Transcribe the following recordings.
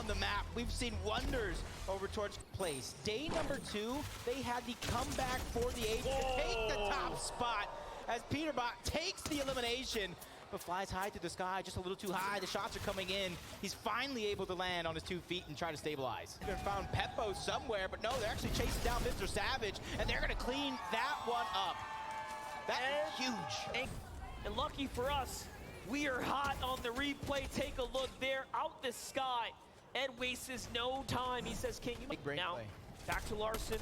on the map. We've seen wonders over towards place. Day number 2, they had the comeback for the H to take the top spot as Peterbot takes the elimination, but flies high through the sky, just a little too high. The shots are coming in. He's finally able to land on his 2 feet and try to stabilize. They found Peppo somewhere, but no, they're actually chasing down Mr. Savage, and they're gonna clean that one up. That is huge. And lucky for us, we are hot on the replay. Take a look there, out the sky. Ed wastes no time. He says, "King, you now play. Back to Larson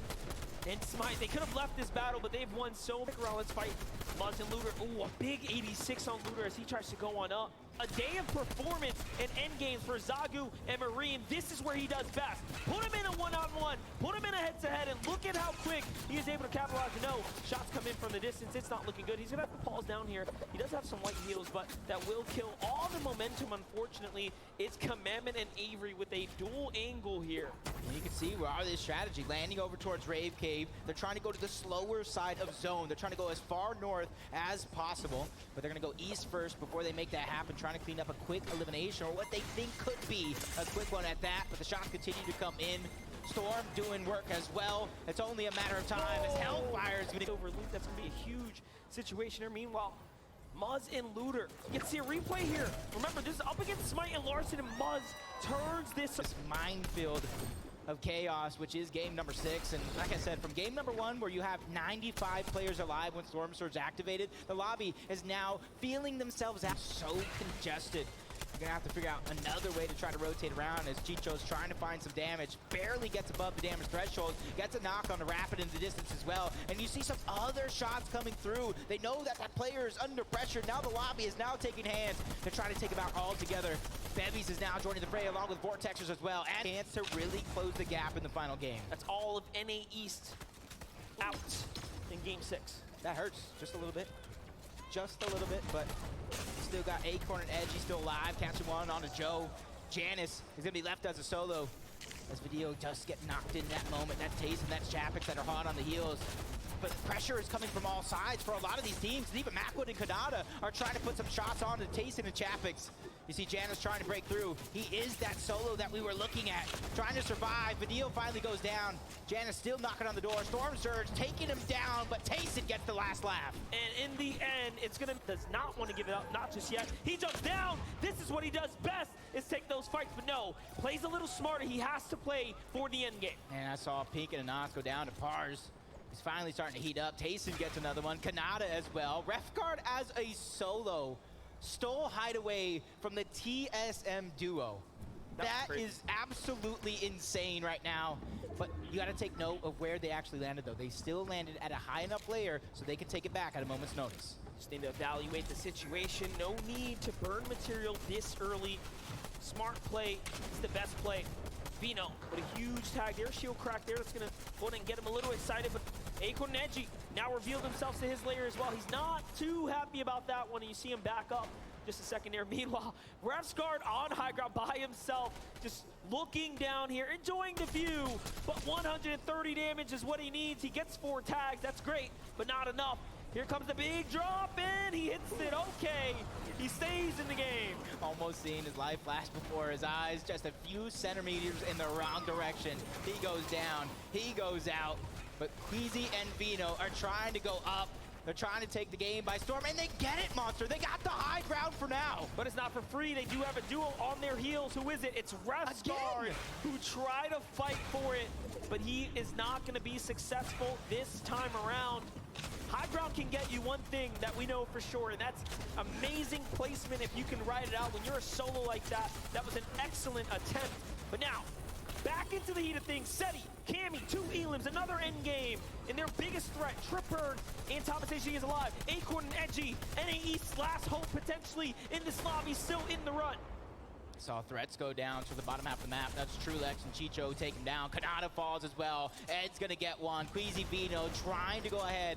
and Smite. They could have left this battle, but they've won so much. Let's fight Muzz and Looter. Ooh, a big 86 on Looter as he tries to go on up. A day of performance and endgames for Zagu and Marine. This is where he does best. Put him in a one-on-one, put him in a head-to-head, and look at how quick he is able to capitalize. No, shots come in from the distance. It's not looking good. He's gonna have to pause down here. He does have some white heals, but that will kill all the momentum, unfortunately. It's Commandment and Avery with a dual angle here. And you can see where are this strategy, landing over towards Rave Cave. They're trying to go to the slower side of zone. They're trying to go as far north as possible, but they're gonna go east first before they make that happen, trying to clean up a quick elimination, or what they think could be a quick one at that, but the shots continue to come in. Storm doing work as well. It's only a matter of time as Hellfire is gonna overloop. That's gonna be a huge situation here. Meanwhile, Muzz and Looter. You can see a replay here. Remember, this is up against Smite and Larson, and Muzz turns this minefield of chaos, which is game number 6. And like I said, from game number 1, where you have 95 players alive when Storm Surge activated, the lobby is now feeling themselves out so congested. You're gonna have to figure out another way to try to rotate around as Chicho's trying to find some damage, barely gets above the damage threshold, gets a knock on the Rapid in the distance as well, and you see some other shots coming through. They know that that player is under pressure. Now the lobby is now taking hands to try to take him out all together. Bevies is now joining the fray along with Vortexers as well, and a chance to really close the gap in the final game. That's all of NA East out in game 6. That hurts just a little bit. Just a little bit, but still got Acorn and Edge. He's still alive, catching one onto Joe. Janice is gonna be left as a solo as Video just get knocked in that moment. That's Taze and that's Chapix that are hot on the heels. But pressure is coming from all sides for a lot of these teams. And even Macwood and Kanata are trying to put some shots on to Tayson and Chapix. You see Janice trying to break through. He is that solo that we were looking at, trying to survive. Video finally goes down. Janice still knocking on the door. Storm Surge taking him down, but Tayson gets the last laugh. And in the end, does not want to give it up, not just yet. He jumps down. This is what he does best, is take those fights, but no, plays a little smarter. He has to play for the end game. And I saw Pink and Anas go down to Pars. He's finally starting to heat up. Tayson gets another one. Kanata as well. Refguard as a solo stole Hideaway from the TSM duo. That is absolutely insane right now. But you got to take note of where they actually landed, though. They still landed at a high enough layer so they can take it back at a moment's notice. Just need to evaluate the situation. No need to burn material this early. Smart play is the best play. Vino with a huge tag there, shield crack there. That's going to go ahead and get him a little excited, but Acorn and Edgy now revealed themselves to his layer as well. He's not too happy about that one, and you see him back up just a second there. Meanwhile, Refguard on high ground by himself, just looking down here, enjoying the view, but 130 damage is what he needs. He gets 4 tags, that's great, but not enough. Here comes the big drop, and he hits it. Okay, he stays in the game. Almost seeing his life flash before his eyes, just a few centimeters in the wrong direction. He goes down, he goes out, but Queasy and Vino are trying to go up. They're trying to take the game by storm, and they get it, Monster. They got the high ground for now. But it's not for free. They do have a duo on their heels. Who is it? It's Refguard, who tried to fight for it, but he is not going to be successful this time around. High ground can get you one thing that we know for sure, and that's amazing placement if you can ride it out. When you're a solo like that, that was an excellent attempt. But now, back into the heat of things. Seti, Cammy, 2 Elims, another end game. And their biggest threat, Tripper and Thomas AG is alive. Acorn and Edgy, NA East's last hope potentially in this lobby, still in the run. Saw threats go down to the bottom half of the map. That's Trulex and Chicho take him down. Kanata falls as well. Ed's gonna get one. Queasy Vino trying to go ahead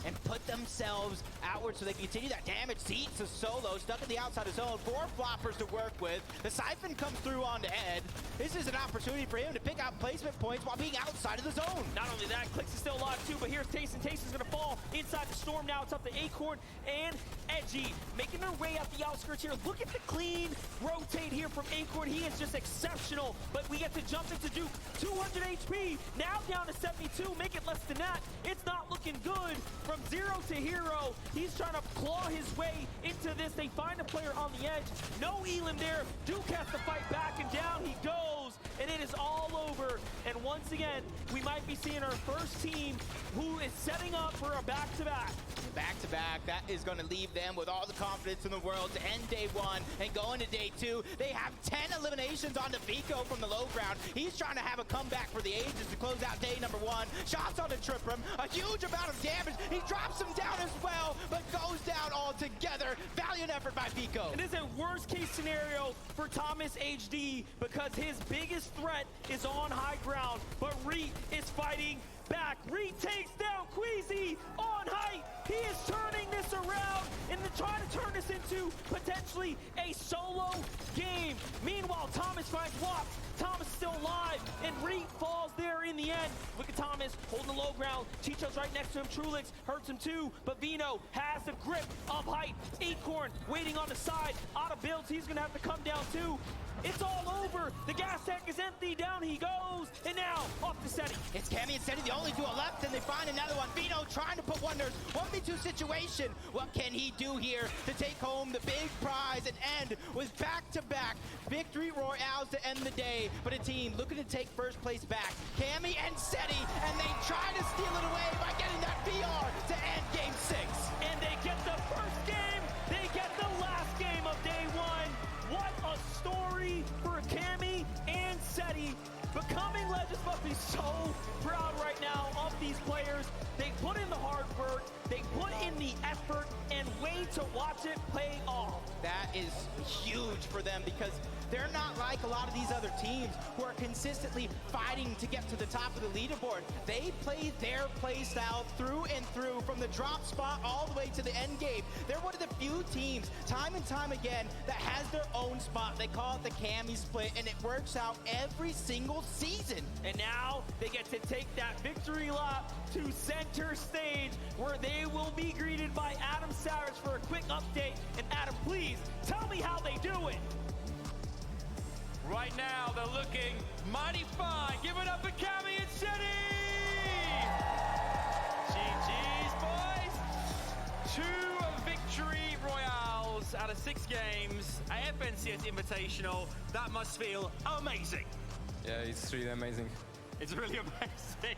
and put themselves outward so they can continue that damage. Zeet's a solo, stuck in the outside of zone. 4 floppers to work with. The Siphon comes through onto Ed. This is an opportunity for him to pick out placement points while being outside of the zone. Not only that, Clicks is still alive too, but here's Tayson. Tayson's gonna fall inside the storm now. It's up to Acorn and Edgy, making their way up the outskirts here. Look at the clean rotate here here from Acorn. He is just exceptional, but we get to jump into Duke. 200 HP, now down to 72, make it less than that. It's not looking good. From 0 to hero, he's trying to claw his way into this. They find a player on the edge. No Elam there. Duke has to fight back, and down he goes, and it is all over. And once again, we might be seeing our first team who is setting up for a back-to-back. Back-to-back, that is going to leave them with all the confidence in the world to end day one and go into day two. They have 10 eliminations on Vico from the low ground. He's trying to have a comeback for the ages to close out day number one. Shots on the Tripram, a huge amount of damage. He drops him down as well, but goes down altogether. Valiant effort by Vico. It is a worst-case scenario for Thomas HD because his biggest threat is on high ground, but Reet is fighting back. Reet takes down Queasy on height. He is turning this around and trying to turn this into potentially a solo game. Meanwhile, Thomas finds Wop. Thomas is still alive, and Reet falls there in the end. Look at Thomas holding the low ground. Chicho's right next to him. Trulix hurts him too, but Vino has the grip of height. Acorn waiting on the side. Out of builds, he's gonna have to come down too. It's all over. The gas tank is empty. Down he goes. And now, off to Seti. It's Cammy and Seti, the only duo left, and they find another one. Vino trying to put wonders. 1v2 situation. What can he do here to take home the big prize and end with back-to-back victory royales to end the day? But a team looking to take first place back. Cammy and Seti, and they try to steal it away by getting that VR to end game 6. And they get the first game. They get the last game of day one. What a story for Cammy and Seti. Becoming legends must be so proud right now of these players. They put in the hard work, they put in the effort, and wait to watch it pay off. That is huge for them because they're not like a lot of these other teams who are consistently fighting to get to the top of the leaderboard. They play their play style through and through, from the drop spot all the way to the end game. They're one of the few teams, time and time again, that has their own spot. They call it the Cammy split, and it works out every single season. And now they get to take that victory lap to center stage, where they will be greeted by Adam Savage for a quick update. And Adam, please tell me how they do it. Right now, they're looking mighty fine. Give it up for Cammy and Seti! GG's, boys! 2 victory royales out of 6 games at FNCS Invitational. That must feel amazing. Yeah, it's really amazing. It's really amazing.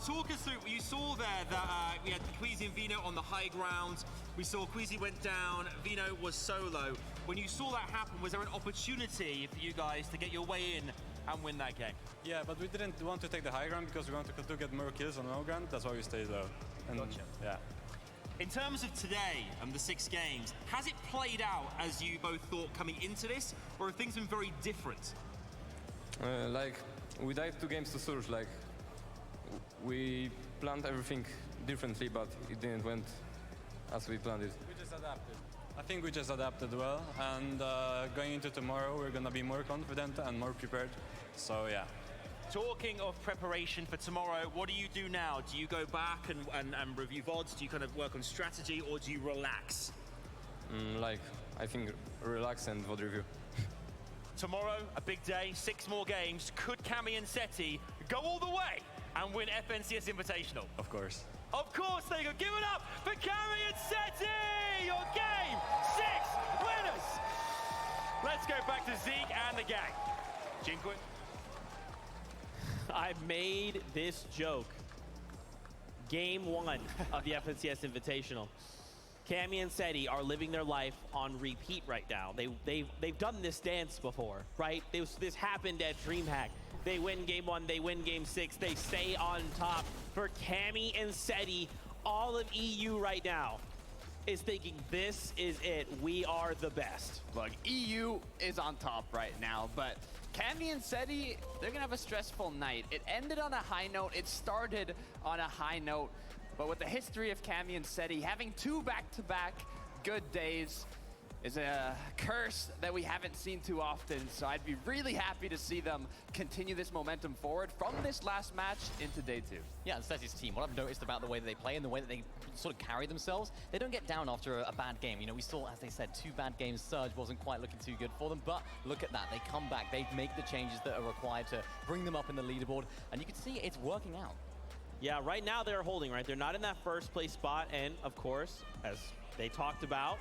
Talk us through, you saw there that we had Queasy and Vino on the high ground. We saw Queasy went down, Vino was solo. When you saw that happen, was there an opportunity for you guys to get your way in and win that game? Yeah, but we didn't want to take the high ground because we wanted to get more kills on low ground. That's why we stayed low. And Gotcha. Yeah. In terms of today and the 6 games, has it played out as you both thought coming into this, or have things been very different? Like, we died 2 games to Surge, like, we planned everything differently, but it didn't went as we planned it. We just adapted. I think we just adapted well, and going into tomorrow, we're gonna be more confident and more prepared, so yeah. Talking of preparation for tomorrow, what do you do now? Do you go back and review VODs? Do you kind of work on strategy, or do you relax? Like, I think relax and VOD review. Tomorrow, a big day, 6 more games. Could Cammy and Seti go all the way and win FNCS Invitational? Of course. Of course they could. Give it up for Cammy and Seti! Your game 6 winners! Let's go back to Zeke and the gang. Jinquin. I made this joke. Game 1 of the FNCS Invitational. Cammy and Seti are living their life on repeat right now. They've done this dance before, right? This happened at DreamHack. They win game 1, they win game 6, they stay on top. For Cammy and Seti, all of EU right now is thinking this is it. We are the best. Look, EU is on top right now, but Cammy and Seti, they're gonna have a stressful night. It ended on a high note, it started on a high note, but with the history of Cammy and Seti having 2 back-to-back good days, is a curse that we haven't seen too often. So I'd be really happy to see them continue this momentum forward from this last match into day 2. Yeah, and Ceci's team, what I've noticed about the way that they play and the way that they sort of carry themselves, they don't get down after a bad game. You know, we saw, as they said, 2 bad games. Surge wasn't quite looking too good for them, but look at that. They come back, they make the changes that are required to bring them up in the leaderboard, and you can see it's working out. Yeah, right now they're holding, right? They're not in that first place spot, and of course, as they talked about,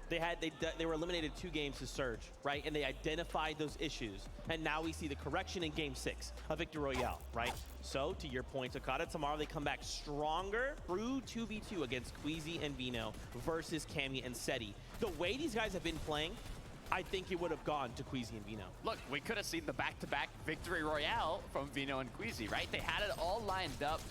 they were eliminated 2 games to Surge, right? And they identified those issues. And now we see the correction in Game 6, a Victory Royale, right? So, to your point, Okada, tomorrow they come back stronger through 2v2 against Queasy and Vino versus Cammy and Seti. The way these guys have been playing, I think it would have gone to Queasy and Vino. Look, we could have seen the back-to-back Victory Royale from Vino and Queasy, right? They had it all lined up.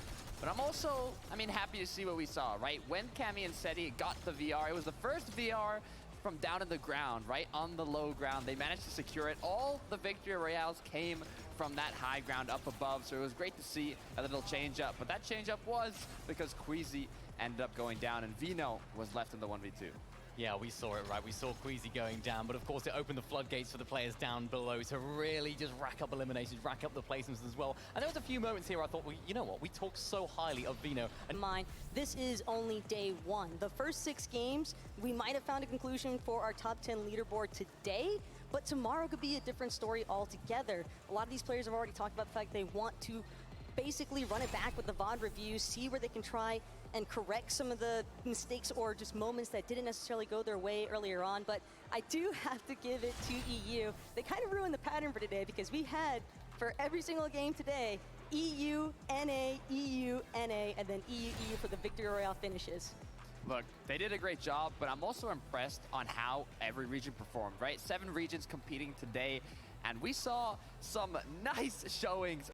But I'm also, happy to see what we saw, right? When Cammy and Seti got the VR, it was the first VR from down in the ground, right? On the low ground. They managed to secure it. All the Victory Royales came from that high ground up above, so it was great to see a little change up. But that change up was because Queasy ended up going down and Vino was left in the 1v2. Yeah, we saw it, right? We saw Queasy going down, but of course it opened the floodgates for the players down below to really just rack up eliminations, rack up the placements as well. And there was a few moments here I thought, well, you know what? We talk so highly of Vino. And This is only day 1. The first 6 games, we might have found a conclusion for our top 10 leaderboard today, but tomorrow could be a different story altogether. A lot of these players have already talked about the fact they want to basically run it back with the VOD reviews, see where they can try and correct some of the mistakes or just moments that didn't necessarily go their way earlier on. But I do have to give it to EU. They kind of ruined the pattern for today because we had, for every single game today, EU, NA, EU, NA, and then EU, EU for the Victory Royale finishes. Look, they did a great job, but I'm also impressed on how every region performed, right? 7 regions competing today, and we saw some nice showings